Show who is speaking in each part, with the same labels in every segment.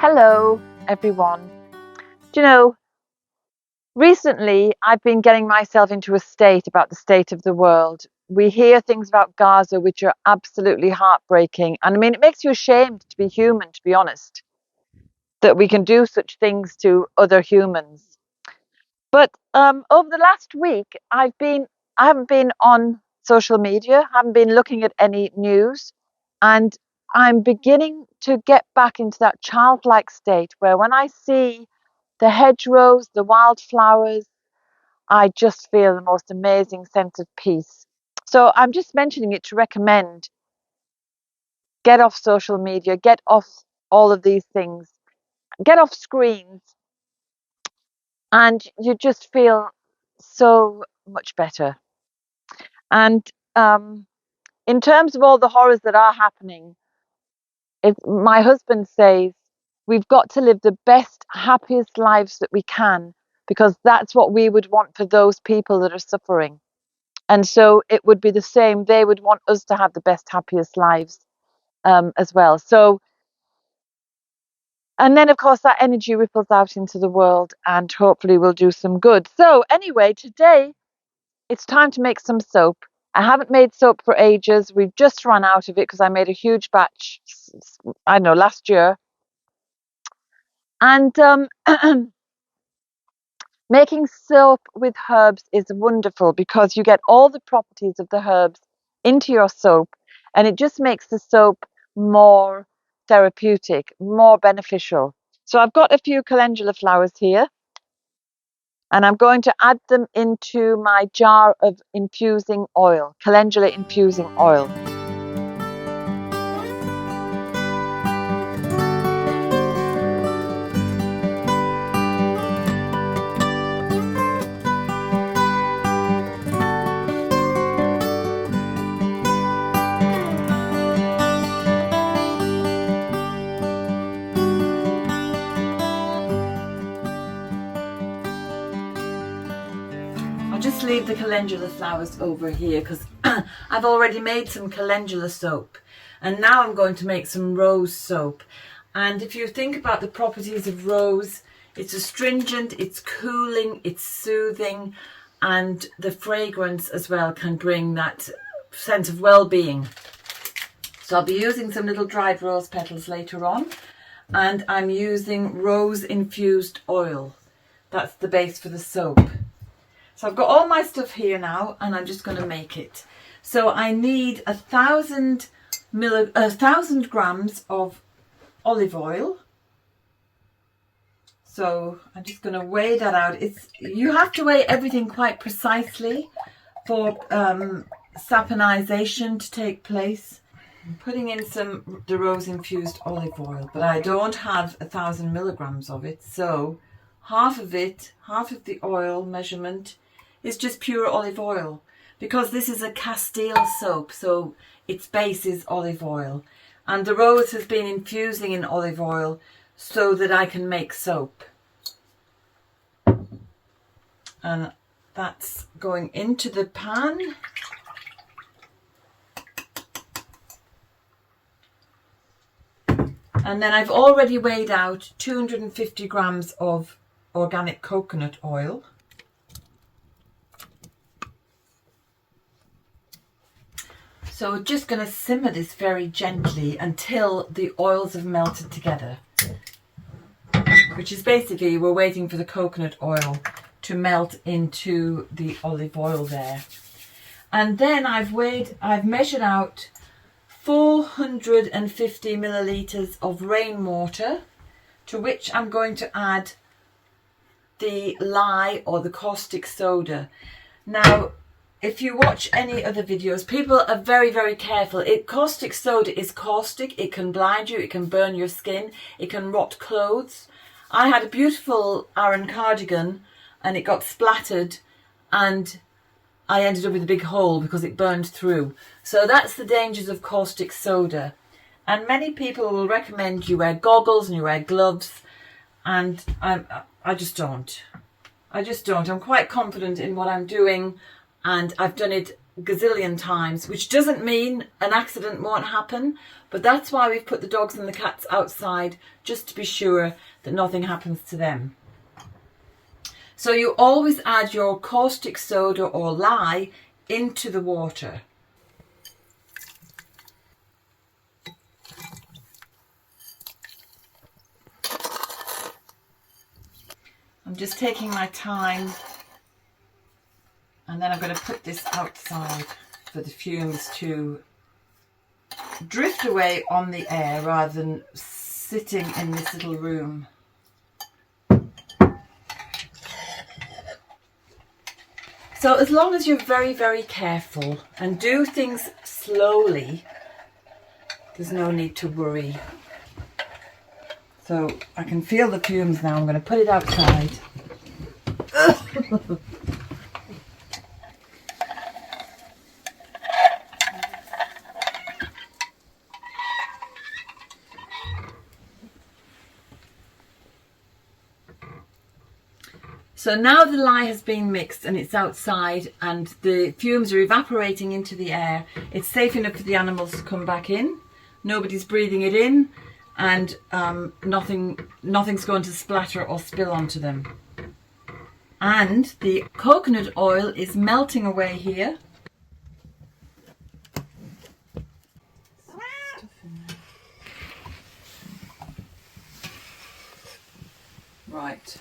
Speaker 1: Hello, everyone. Do you know, recently I've been getting myself into a state about the state of the world. We hear things about Gaza which are absolutely heartbreaking. And I mean, it makes you ashamed to be human, to be honest, that we can do such things to other humans. But over the last week, I haven't been on social media, haven't been looking at any news, and I'm beginning to get back into that childlike state where when I see the hedgerows, the wildflowers, I just feel the most amazing sense of peace. So I'm just mentioning it to recommend get off social media, get off all of these things, get off screens, and you just feel so much better. And in terms of all the horrors that are happening, my husband says we've got to live the best, happiest lives that we can, because that's what we would want for those people that are suffering. And so it would be the same. They would want us to have the best, happiest lives as well. So, and then, of course, that energy ripples out into the world and hopefully will do some good. So anyway, today it's time to make some soap. I haven't made soap for ages. We've just run out of it because I made a huge batch, I don't know, last year. And making soap with herbs is wonderful because you get all the properties of the herbs into your soap, and it just makes the soap more therapeutic, more beneficial. So I've got a few calendula flowers here, and I'm going to add them into my jar of infusing oil, calendula infusing oil. Just leave the calendula flowers over here because I've already made some calendula soap, and now I'm going to make some rose soap. And if you think about the properties of rose, it's astringent, it's cooling, it's soothing, and the fragrance as well can bring that sense of well-being. So I'll be using some little dried rose petals later on, and I'm using rose infused oil. That's the base for the soap. So I've got all my stuff here now, and I'm just going to make it. So I need 1,000 grams of olive oil. So I'm just going to weigh that out. You have to weigh everything quite precisely for saponization to take place. I'm putting in the rose infused olive oil, but I don't have 1,000 milligrams of it. So half of the oil measurement is just pure olive oil, because this is a Castile soap, so its base is olive oil, and the rose has been infusing in olive oil so that I can make soap. And that's going into the pan. And then I've already weighed out 250 grams of organic coconut oil. So we're just going to simmer this very gently until the oils have melted together, which is basically we're waiting for the coconut oil to melt into the olive oil there. And then I've measured out 450 millilitres of rainwater, to which I'm going to add the lye or the caustic soda. Now,
Speaker 2: if you watch any other videos, people are very, very careful. Caustic soda is caustic. It can blind you. It can burn your skin. It can rot clothes. I had a beautiful Aran cardigan and it got splattered and I ended up with a big hole because it burned through. So that's the dangers of caustic soda. And many people will recommend you wear goggles and you wear gloves. And I just don't. I just don't. I'm quite confident in what I'm doing. And I've done it gazillion times, which doesn't mean an accident won't happen. But that's why we've put the dogs and the cats outside, just to be sure that nothing happens to them. So you always add your caustic soda or lye into the water. I'm just taking my time, and then I'm going to put this outside for the fumes to drift away on the air rather than sitting in this little room. So as long as you're very, very careful and do things slowly, there's no need to worry. So I can feel the fumes now. I'm going to put it outside. So now the lye has been mixed and it's outside and the fumes are evaporating into the air. It's safe enough for the animals to come back in. Nobody's breathing it in and nothing's going to splatter or spill onto them. And the coconut oil is melting away here. Right.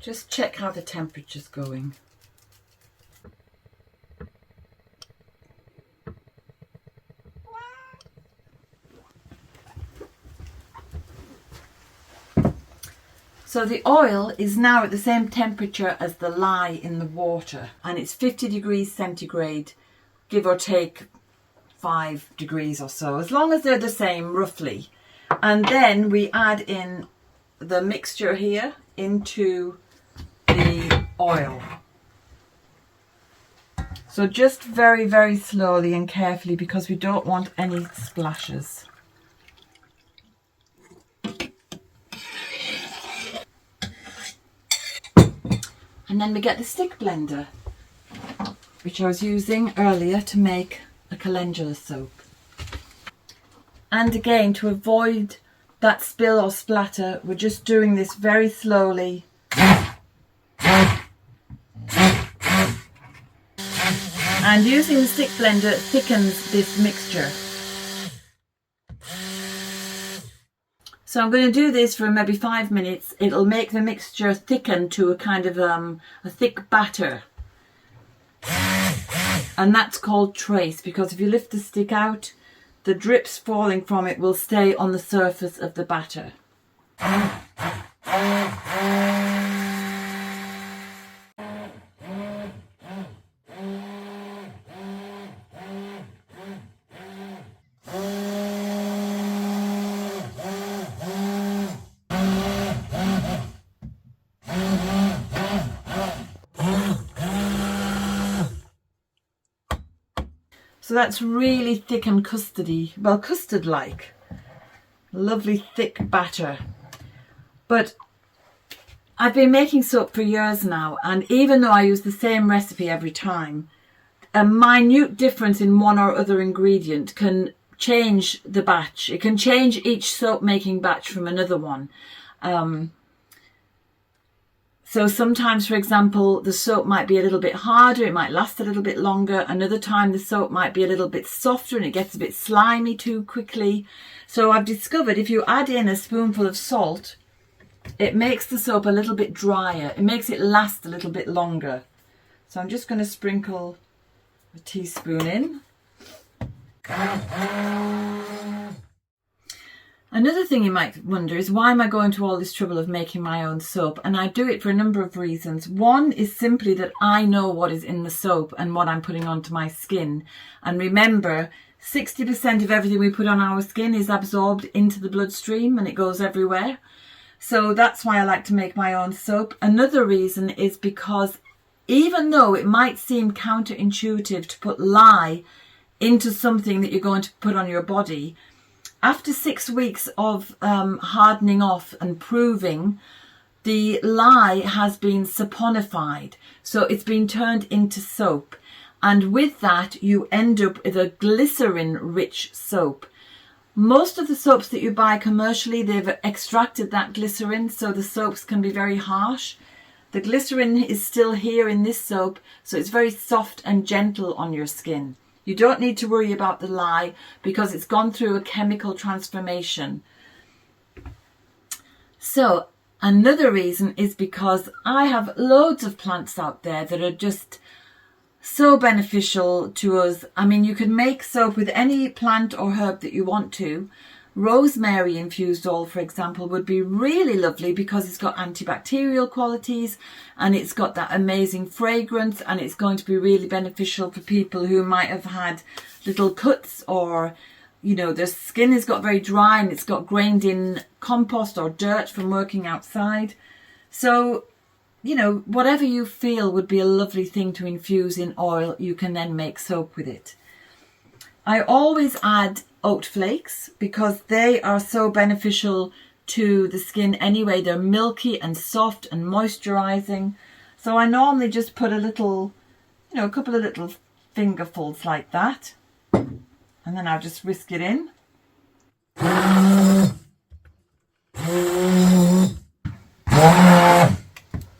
Speaker 2: Just check how the temperature's going. So the oil is now at the same temperature as the lye in the water, and it's 50 degrees centigrade, give or take 5 degrees or so, as long as they're the same roughly. And then we add in the mixture here into the oil. So just very, very slowly and carefully because we don't want any splashes. And then we get the stick blender, which I was using earlier to make a calendula soap. And again, to avoid that spill or splatter, we're just doing this very slowly. And using the stick blender thickens this mixture. So I'm going to do this for maybe 5 minutes. It'll make the mixture thicken to a kind of a thick batter. And that's called trace, because if you lift the stick out, the drips falling from it will stay on the surface of the batter. So that's really thick and custardy, well, custard-like. Lovely thick batter. But I've been making soap for years now, and even though I use the same recipe every time, a minute difference in one or other ingredient can change the batch. It can change each soap making batch from another one. So sometimes, for example, the soap might be a little bit harder, it might last a little bit longer. Another time the soap might be a little bit softer and it gets a bit slimy too quickly. So I've discovered if you add in a spoonful of salt, it makes the soap a little bit drier. It makes it last a little bit longer. So I'm just going to sprinkle a teaspoon in. Another thing you might wonder is, why am I going to all this trouble of making my own soap? And I do it for a number of reasons. One is simply that I know what is in the soap and what I'm putting onto my skin. And remember, 60% of everything we put on our skin is absorbed into the bloodstream and it goes everywhere. So that's why I like to make my own soap. Another reason is because even though it might seem counterintuitive to put lye into something that you're going to put on your body, after 6 weeks of hardening off and proving, the lye has been saponified. So it's been turned into soap. And with that, you end up with a glycerin-rich soap. Most of the soaps that you buy commercially, they've extracted that glycerin, so the soaps can be very harsh. The glycerin is still here in this soap, so it's very soft and gentle on your skin. You don't need to worry about the lye because it's gone through a chemical transformation. So another reason is because I have loads of plants out there that are just so beneficial to us. I mean, you can make soap with any plant or herb that you want to. Rosemary infused oil, for example, would be really lovely because it's got antibacterial qualities and it's got that amazing fragrance, and it's going to be really beneficial for people who might have had little cuts, or, you know, their skin has got very dry and it's got grained in compost or dirt from working outside. So, you know, whatever you feel would be a lovely thing to infuse in oil, you can then make soap with it. I always add oat flakes because they are so beneficial to the skin anyway. They're milky and soft and moisturizing. So I normally just put a little, you know, a couple of little fingerfuls like that. And then I'll just whisk it in. And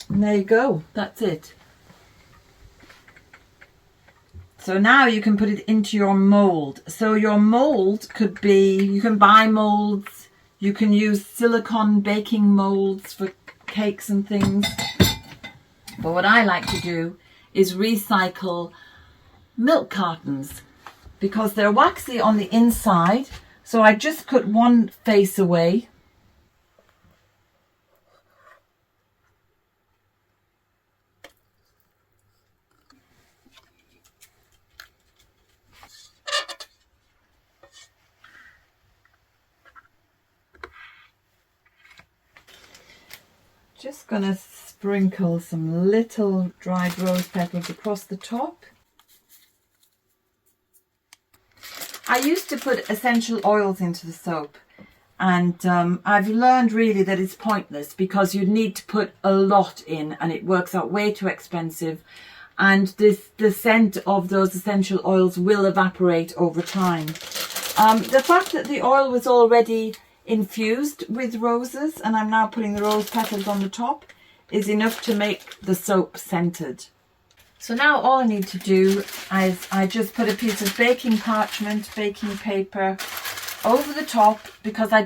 Speaker 2: there you go. That's it. So now you can put it into your mold. So your mold could be, you can buy molds, you can use silicone baking molds for cakes and things. But what I like to do is recycle milk cartons because they're waxy on the inside. So I just cut one face away. Just going to sprinkle some little dried rose petals across the top. I used to put essential oils into the soap, and I've learned really that it's pointless because you need to put a lot in and it works out way too expensive, and the scent of those essential oils will evaporate over time. The fact that the oil was already infused with roses and I'm now putting the rose petals on the top is enough to make the soap scented. So now all I need to do is I just put a piece of baking parchment, baking paper over the top because I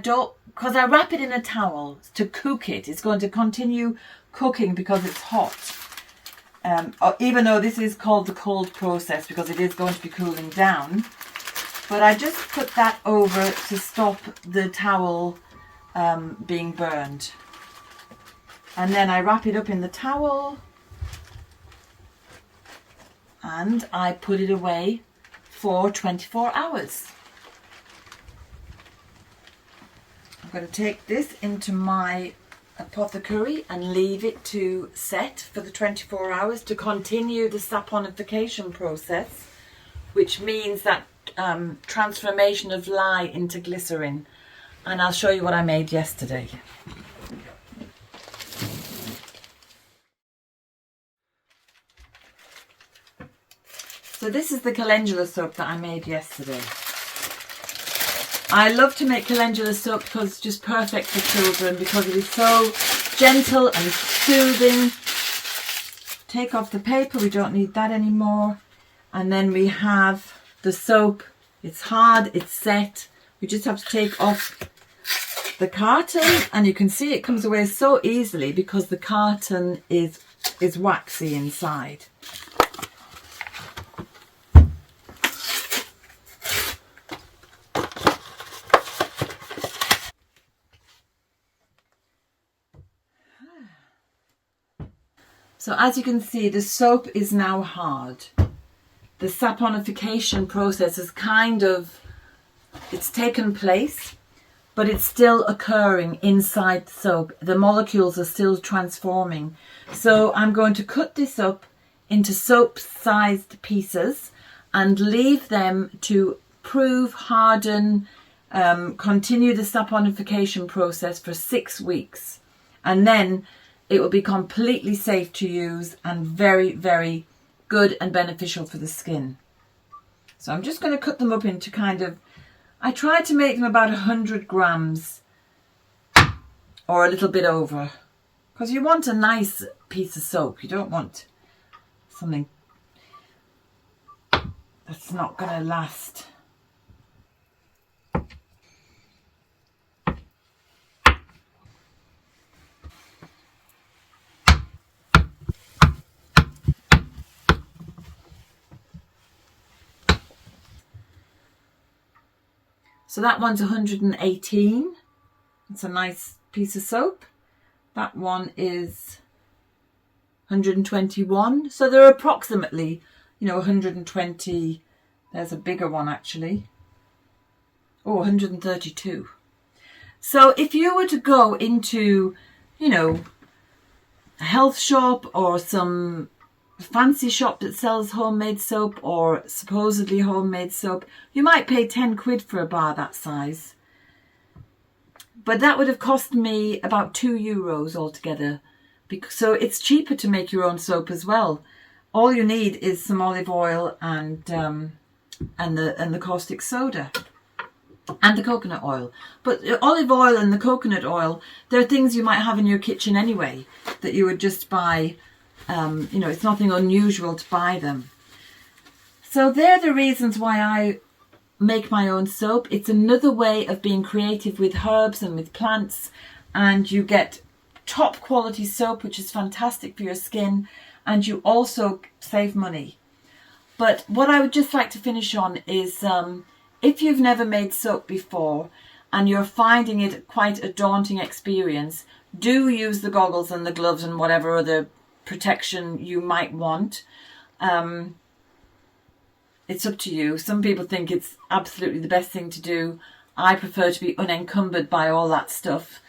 Speaker 2: wrap it in a towel to cook it. It's going to continue cooking because it's hot. Even though this is called the cold process because it is going to be cooling down. But I just put that over to stop the towel being burned. And then I wrap it up in the towel and I put it away for 24 hours. I'm going to take this into my apothecary and leave it to set for the 24 hours to continue the saponification process, which means that transformation of lye into glycerin. And I'll show you what I made yesterday. So this is the calendula soap that I made yesterday. I love to make calendula soap because it's just perfect for children because it is so gentle and soothing. Take off the paper, we don't need that anymore. And then we have the soap. It's hard, it's set. We just have to take off the carton and you can see it comes away so easily because the carton is waxy inside. So as you can see, the soap is now hard. The saponification process is it's taken place, but it's still occurring inside the soap. The molecules are still transforming. So I'm going to cut this up into soap-sized pieces and leave them to prove, harden, continue the saponification process for 6 weeks. And then it will be completely safe to use and very, very good and beneficial for the skin. So I'm just going to cut them up into I try to make them about 100 grams or a little bit over, because you want a nice piece of soap. You don't want something that's not going to last. So that one's 118. It's a nice piece of soap. That one is 121. So they're approximately, 120. There's a bigger one actually. Oh, 132. So if you were to go into, a health shop or some fancy shop that sells homemade soap or supposedly homemade soap, you might pay 10 quid for a bar that size. But that would have cost me about €2 altogether. So it's cheaper to make your own soap as well. All you need is some olive oil and the caustic soda and the coconut oil. But the olive oil and the coconut oil, they're things you might have in your kitchen anyway that you would just buy. It's nothing unusual to buy them. So they're the reasons why I make my own soap. It's another way of being creative with herbs and with plants, and you get top quality soap, which is fantastic for your skin, and you also save money. But what I would just like to finish on is if you've never made soap before and you're finding it quite a daunting experience, do use the goggles and the gloves and whatever other protection you might want. It's up to you. Some people think it's absolutely the best thing to do. I prefer to be unencumbered by all that stuff.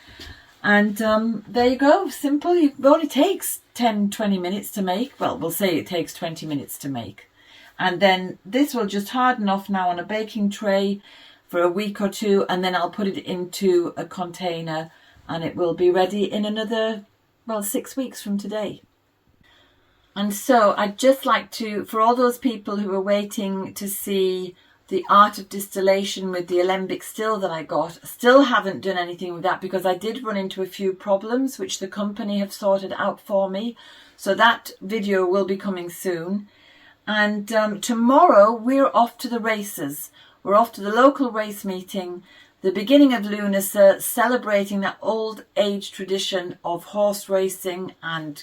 Speaker 2: And there you go, simple. It only takes 10-20 minutes to make. Well, we'll say it takes 20 minutes to make. And then this will just harden off now on a baking tray for a week or two, and then I'll put it into a container and it will be ready in another, 6 weeks from today. And so I'd just like to, for all those people who are waiting to see the art of distillation with the alembic still that I got, still haven't done anything with that because I did run into a few problems which the company have sorted out for me. So that video will be coming soon. And tomorrow we're off to the races. We're off to the local race meeting, the beginning of Lunasa, celebrating that old age tradition of horse racing and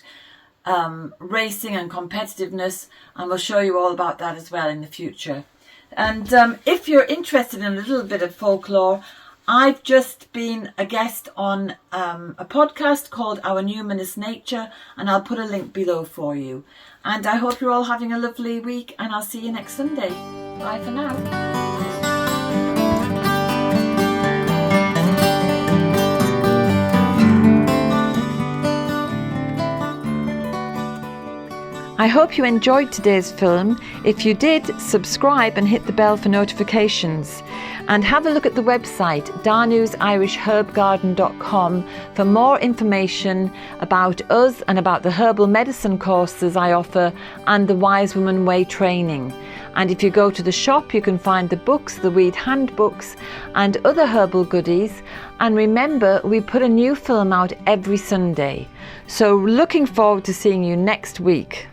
Speaker 2: racing and competitiveness, and we'll show you all about that as well in the future. And if you're interested in a little bit of folklore, I've just been a guest on a podcast called Our Numinous Nature, and I'll put a link below for you. And I hope you're all having a lovely week, and I'll see you next Sunday. Bye for now.
Speaker 1: I hope you enjoyed today's film. If you did, subscribe and hit the bell for notifications. And have a look at the website danusirishherbgarden.com for more information about us and about the herbal medicine courses I offer and the Wise Woman Way training. And if you go to the shop, you can find the books, the weed handbooks and other herbal goodies. And remember, we put a new film out every Sunday. So looking forward to seeing you next week.